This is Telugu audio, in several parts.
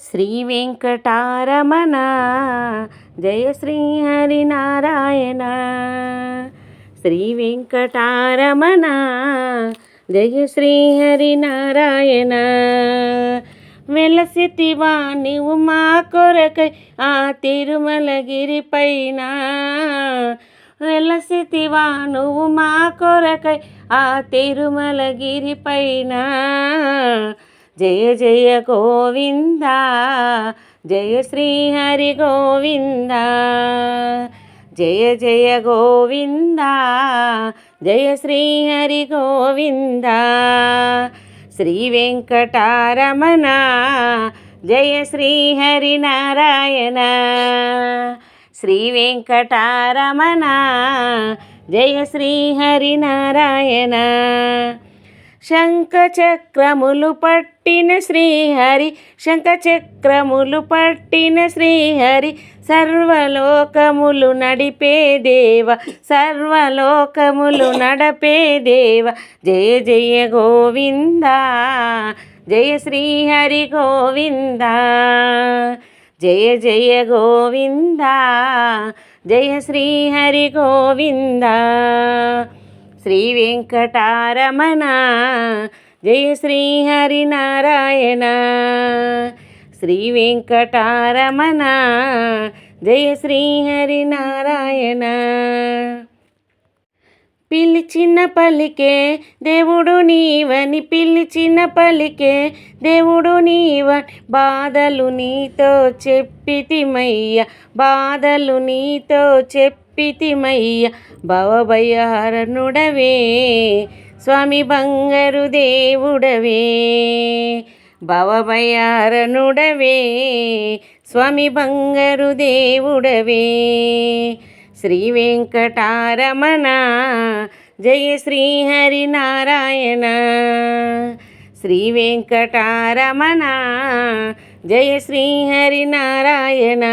శ్రీ వెంకటారమణ జయ శ్రీ హరినారాయణ. శ్రీ వెంకటారమణ జయ శ్రీ హరినారాయణ. వెలసితివా నీవు మా కొరకై ఆ తిరుమలగిరి పైన. వెలసితివా నువ్వు మా కొరకై ఆ తిరుమలగిరి పైన. జయ జయ గోవింద జయ శ్రీ హరి గోవింద. జయ జయ గోవింద జయ శ్రీ హరి గోవింద. శ్రీ వెంకటారమణ జయ శ్రీ హరినారాయణ. శ్రీ వెంకటారమణ జయ శ్రీ హరినారాయణ. శంఖచక్రములు పట్టిన శ్రీహరి, శంఖచక్రములు పట్టిన శ్రీహరి, సర్వలోకములు నడిపే దేవ, సర్వలోకములు నడిపే దేవ. జయ జయ గోవింద జయ శ్రీ హరి గోవింద. జయ జయ గోవింద జయ శ్రీ హరి గోవింద. శ్రీ వెంకటారమణ జయ శ్రీ హరినారాయణ. శ్రీ వెంకటారమణ జయ శ్రీ హరినారాయణ. పిలిచిన పలికే దేవుడు నీవని, పిలిచిన పలికే దేవుడు నీవని, బాధలు నీతో చెప్పితిమయ్య, బాధలు నీతో చెప్పితిమయ్య. భవభయహరణుడవే స్వామి బంగారు దేవుడవే, భవభయహరణుడవే స్వామి బంగారు దేవుడవే. శ్రీ వెంకటారమణ జయ శ్రీ హరినారాయణ. శ్రీ వెంకటారమణ జయ శ్రీ హరినారాయణ.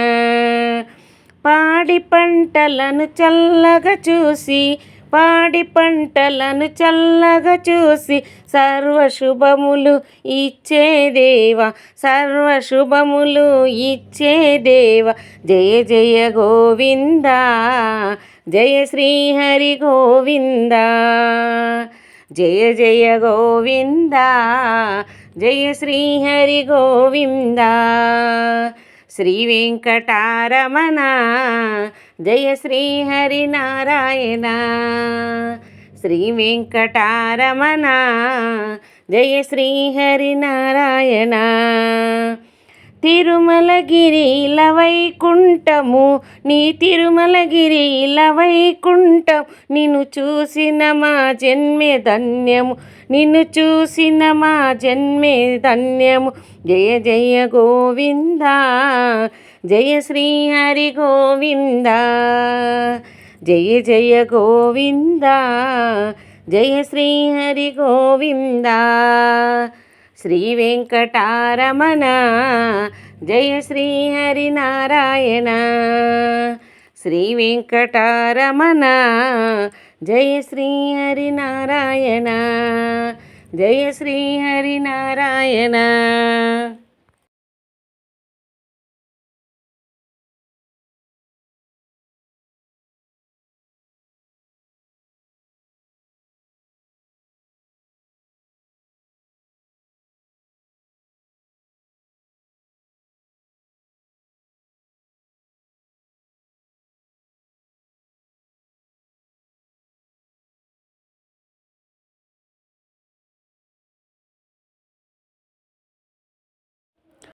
పాడి పంటలను చల్లగా చూసి, పాడి పంటలను చల్లగా చూసి, సర్వశుభములు ఇచ్చే దేవ, సర్వశుభములు ఇచ్చే దేవ. జయ జయ గోవింద జయ శ్రీ హరి గోవింద. జయ జయ గోవింద జయ శ్రీ హరి గోవింద. శ్రీ వెంకటారమణ జయ శ్రీ హరినారాయణ. శ్రీ వెంకటారమణ జయ శ్రీ హరినారాయణ. తిరుమలగిరిల వైకుంఠము నీ తిరుమలగిరిల వైకుంఠం, నిన్ను చూసిన మా జన్మే ధన్యము, నిన్ను చూసిన మా జన్మే ధన్యము. జయ జయ గోవింద జయ శ్రీ హరి గోవింద. జయ జయ గోవింద జయ శ్రీ హరి గోవింద. శ్రీ వెంకటారమణ జయ శ్రీ హరినారాయణ. శ్రీ వెంకటారమణ జయ శ్రీ హరినారాయణ. జయ శ్రీ హరినారాయణ.